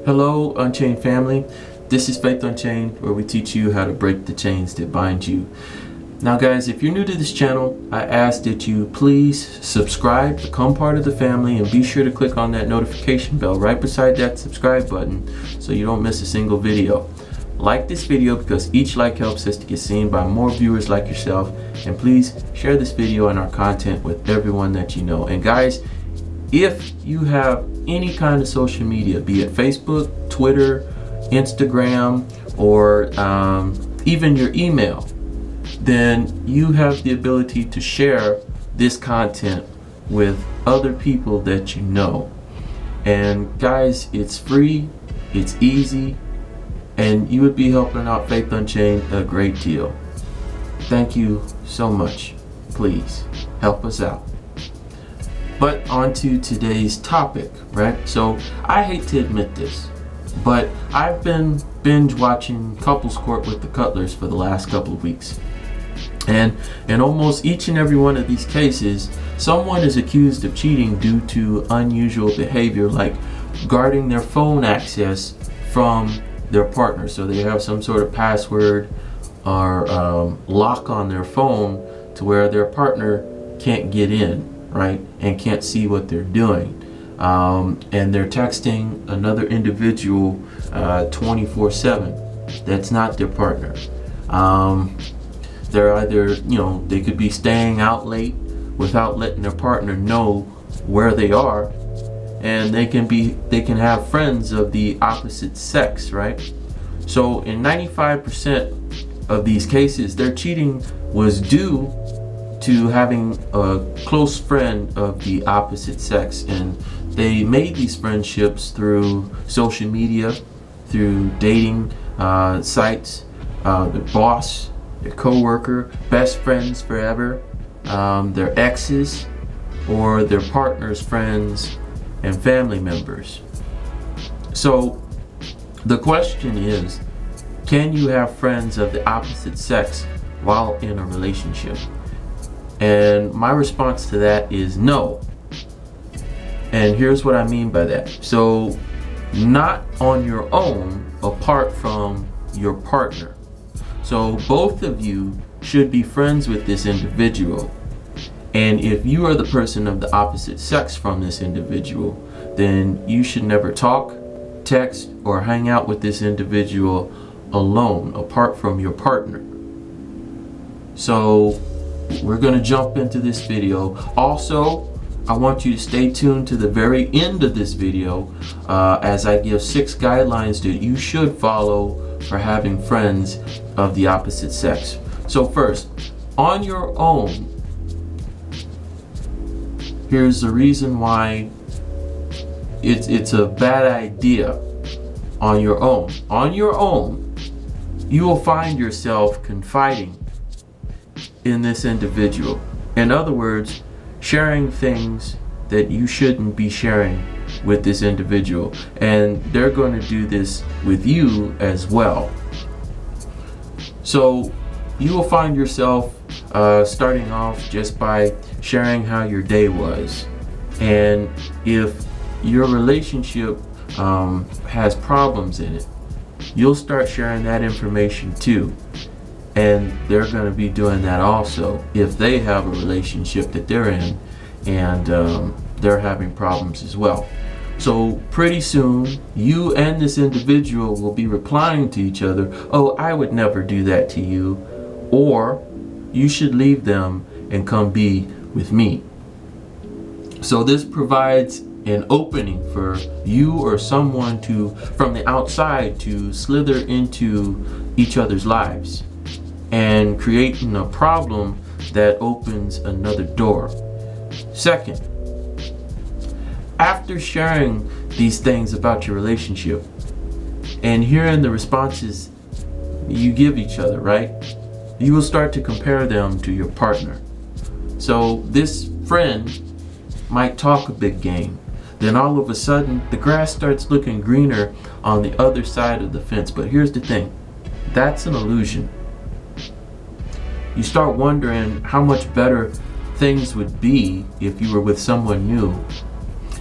Hello, Unchained family. This is Faith Unchained, where we teach you how to break the chains that bind you. Now, guys, if you're new to this channel, I ask that you please subscribe, become part of the family, and be sure to click on that notification bell right beside that subscribe button so you don't miss a single video. Like this video because each like helps us to get seen by more viewers like yourself, and please share this video and our content with everyone that you know. And guys, if you have any kind of social media, be it Facebook, Twitter, Instagram, or even your email, then you have the ability to share this content with other people that you know. And guys, it's free, it's easy, and you would be helping out Faith Unchained a great deal. Thank you so much. Please help us out. But on to today's topic, right? So I hate to admit this, but I've been binge watching Couples Court with the Cutlers for the last couple of weeks. And in almost each and every one of these cases, someone is accused of cheating due to unusual behavior, like guarding their phone access from their partner. So they have some sort of password or lock on their phone to where their partner can't get in, right, and can't see what they're doing, and they're texting another individual 24/7 that's not their partner. They're either, they could be staying out late without letting their partner know where they are, and they can have friends of the opposite sex, right? So in 95% of these cases, their cheating was due to having a close friend of the opposite sex, and they made these friendships through social media, through dating sites, their boss, their co-worker, best friends forever, their exes, or their partner's friends and family members. So the question is, can you have friends of the opposite sex while in a relationship? And my response to that is no. And here's what I mean by that. So, not on your own, apart from your partner. So both of you should be friends with this individual. And if you are the person of the opposite sex from this individual, then you should never talk, text, or hang out with this individual alone, apart from your partner. So we're going to jump into this video. Also, I want you to stay tuned to the very end of this video as I give 6 guidelines that you should follow for having friends of the opposite sex. So first, on your own, here's the reason why it's a bad idea on your own. On your own, you will find yourself confiding in this individual. In other words, sharing things that you shouldn't be sharing with this individual, and they're going to do this with you as well. So you will find yourself starting off just by sharing how your day was, and if your relationship has problems in it, you'll start sharing that information too. And they're going to be doing that also if they have a relationship that they're in and they're having problems as well. So pretty soon, you and this individual will be replying to each other, "Oh, I would never do that to you," or "You should leave them and come be with me." So this provides an opening for you or someone from the outside to slither into each other's lives, and creating a problem that opens another door. Second, after sharing these things about your relationship and hearing the responses you give each other, right, you will start to compare them to your partner. So this friend might talk a big game, then all of a sudden the grass starts looking greener on the other side of the fence. But here's the thing, that's an illusion. You start wondering how much better things would be if you were with someone new,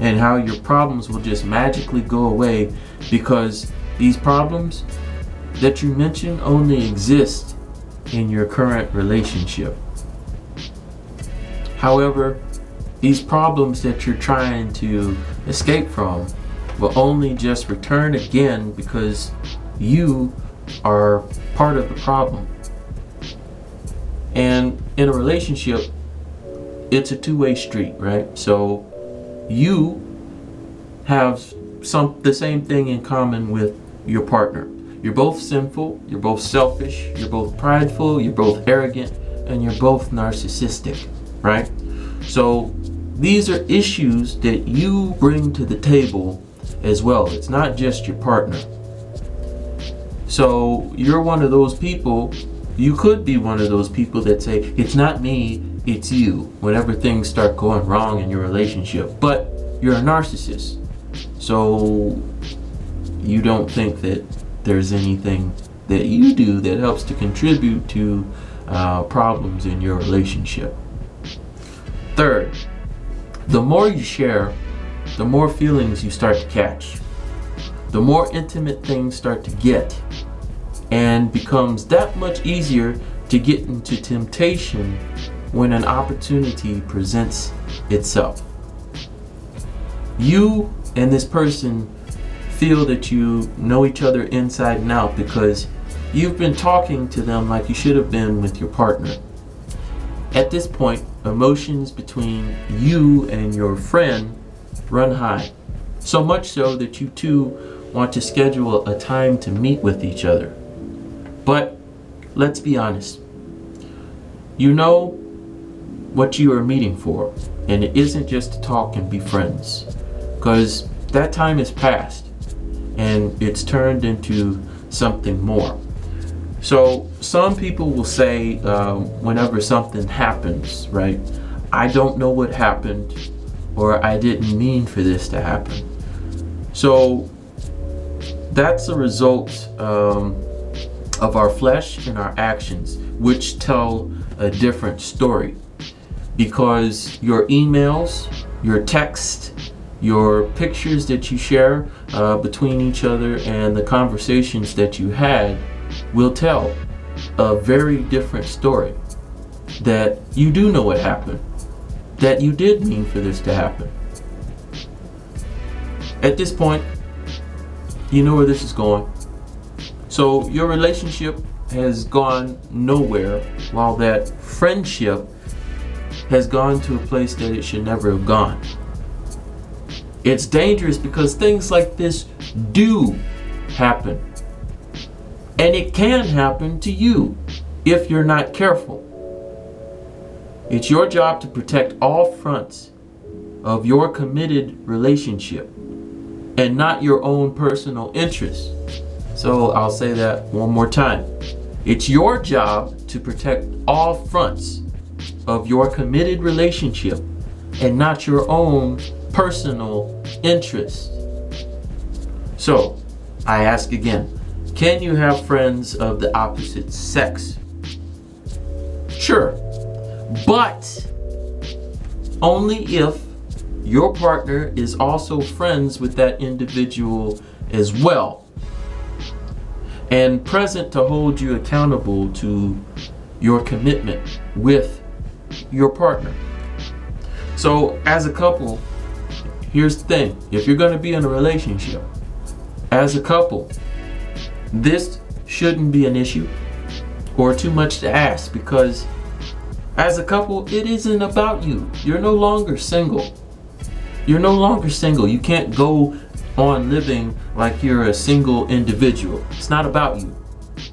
and how your problems will just magically go away because these problems that you mention only exist in your current relationship. However, these problems that you're trying to escape from will only just return again because you are part of the problem. And in a relationship, it's a two-way street, right? So you have the same thing in common with your partner. You're both sinful, you're both selfish, you're both prideful, you're both arrogant, and you're both narcissistic, right? So these are issues that you bring to the table as well. It's not just your partner. So you're one of those people, you could be one of those people that say, it's not me, it's you, whenever things start going wrong in your relationship. But you're a narcissist. So you don't think that there's anything that you do that helps to contribute to problems in your relationship. Third, the more you share, the more feelings you start to catch. The more intimate things start to get, and becomes that much easier to get into temptation when an opportunity presents itself. You and this person feel that you know each other inside and out because you've been talking to them like you should have been with your partner. At this point, emotions between you and your friend run high, so much so that you two want to schedule a time to meet with each other. But let's be honest, you know what you are meeting for, and it isn't just to talk and be friends, because that time is past and it's turned into something more. So some people will say whenever something happens, right, I don't know what happened, or I didn't mean for this to happen. So that's a result of our flesh and our actions, which tell a different story. Because your emails, your text, your pictures that you share between each other, and the conversations that you had will tell a very different story. That you do know what happened, that you did mean for this to happen. At this point, you know where this is going. So your relationship has gone nowhere, while that friendship has gone to a place that it should never have gone. It's dangerous because things like this do happen. And it can happen to you if you're not careful. It's your job to protect all fronts of your committed relationship and not your own personal interests. So I'll say that one more time. It's your job to protect all fronts of your committed relationship and not your own personal interests. So I ask again, can you have friends of the opposite sex? Sure, but only if your partner is also friends with that individual as well, and present to hold you accountable to your commitment with your partner. So as a couple, here's the thing. If you're going to be in a relationship as a couple, this shouldn't be an issue or too much to ask, because as a couple, it isn't about you. You're no longer single. You're no longer single. You can't go on living like you're a single individual. It's not about you.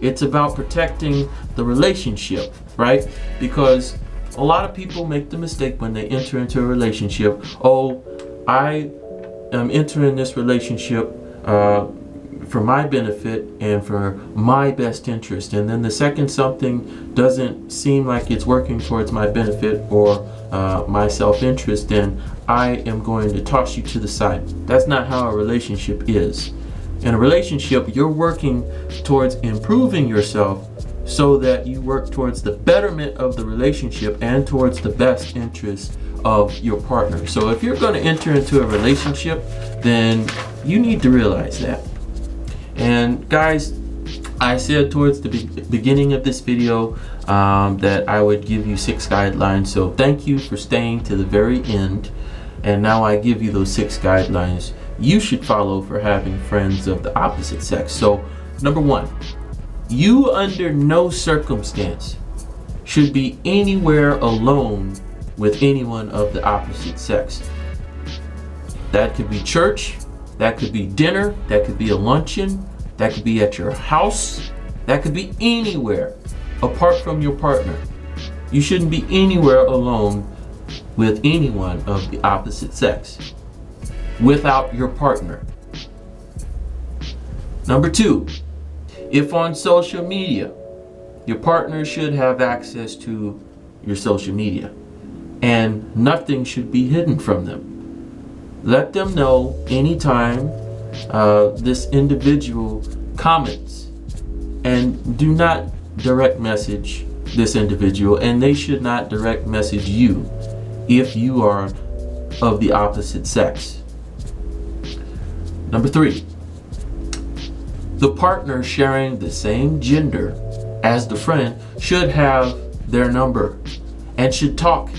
It's about protecting the relationship, right? Because a lot of people make the mistake when they enter into a relationship. Oh, I am entering this relationship for my benefit and for my best interest. And then the second something doesn't seem like it's working towards my benefit or my self-interest, then I am going to toss you to the side. That's not how a relationship is. In a relationship, you're working towards improving yourself so that you work towards the betterment of the relationship and towards the best interest of your partner. So if you're going to enter into a relationship, then you need to realize that. And guys, I said towards the beginning of this video that I would give you 6 guidelines. So thank you for staying to the very end. And now I give you those 6 guidelines you should follow for having friends of the opposite sex. So number 1, you under no circumstance should be anywhere alone with anyone of the opposite sex. That could be church, that could be dinner, that could be a luncheon, that could be at your house, that could be anywhere apart from your partner. You shouldn't be anywhere alone with anyone of the opposite sex without your partner. Number 2, if on social media, your partner should have access to your social media and nothing should be hidden from them. Let them know anytime this individual comments, and do not direct message this individual, and they should not direct message you if you are of the opposite sex. Number 3, the partner sharing the same gender as the friend should have their number and should talk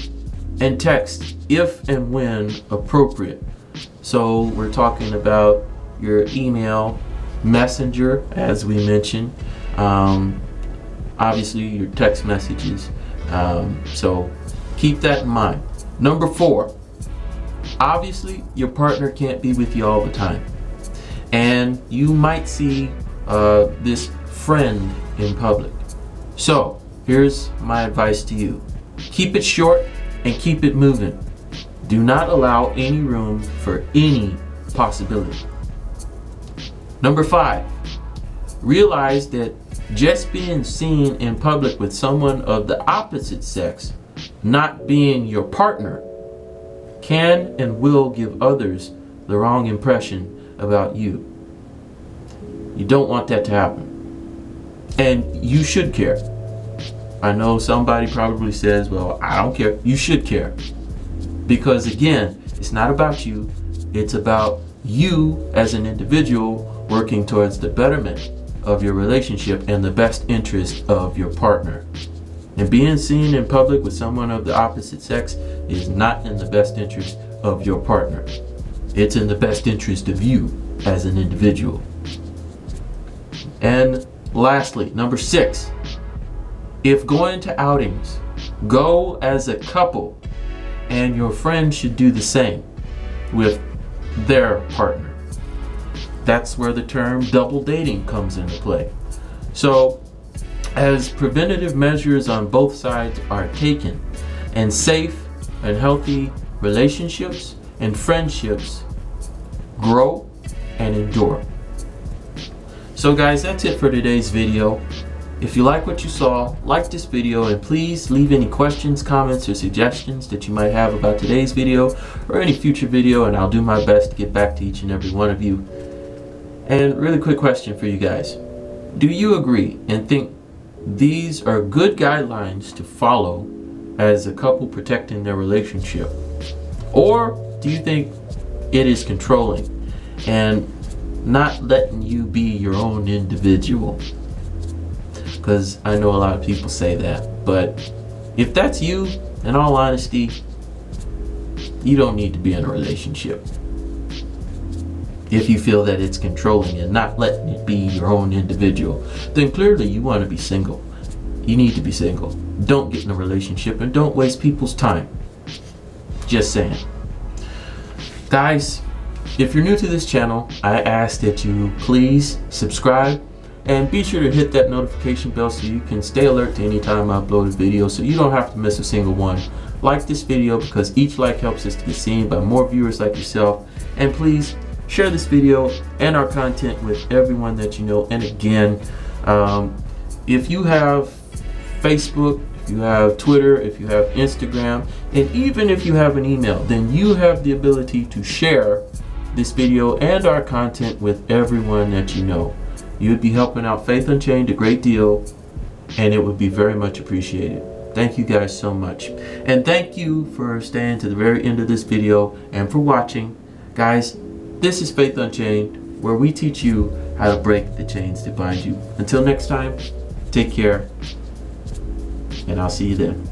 and text if and when appropriate. So we're talking about your email, messenger, as we mentioned, obviously your text messages. So keep that in mind. Number 4, obviously your partner can't be with you all the time, and you might see this friend in public. So here's my advice to you: keep it short and keep it moving. Do not allow any room for any possibility. Number 5, realize that just being seen in public with someone of the opposite sex, not being your partner, can and will give others the wrong impression about you. You don't want that to happen. And you should care. I know somebody probably says, well, I don't care. You should care. Because again, it's not about you. It's about you as an individual working towards the betterment of your relationship and the best interest of your partner. And being seen in public with someone of the opposite sex is not in the best interest of your partner. It's in the best interest of you as an individual. And lastly, number 6, if going to outings, go as a couple, and your friend should do the same with their partner. That's where the term double dating comes into play. So, as preventative measures on both sides are taken, and safe and healthy relationships and friendships grow and endure. So guys, that's it for today's video. If you like what you saw, like this video, and please leave any questions, comments, or suggestions that you might have about today's video or any future video, and I'll do my best to get back to each and every one of you. And really quick question for you guys. Do you agree and think these are good guidelines to follow as a couple protecting their relationship? Or do you think it is controlling and not letting you be your own individual? Because I know a lot of people say that, but if that's you, in all honesty, you don't need to be in a relationship. If you feel that it's controlling and not letting it be your own individual, then clearly you want to be single. You need to be single. Don't get in a relationship and don't waste people's time. Just saying. Guys, if you're new to this channel, I ask that you please subscribe and be sure to hit that notification bell so you can stay alert to any time I upload a video so you don't have to miss a single one. Like this video because each like helps us to get seen by more viewers like yourself. And please share this video and our content with everyone that you know. And again, if you have Facebook, if you have Twitter, if you have Instagram, and even if you have an email, then you have the ability to share this video and our content with everyone that you know. You would be helping out Faith Unchained a great deal, and it would be very much appreciated. Thank you guys so much. And thank you for staying to the very end of this video and for watching. Guys, this is Faith Unchained, where we teach you how to break the chains that bind you. Until next time, take care, and I'll see you then.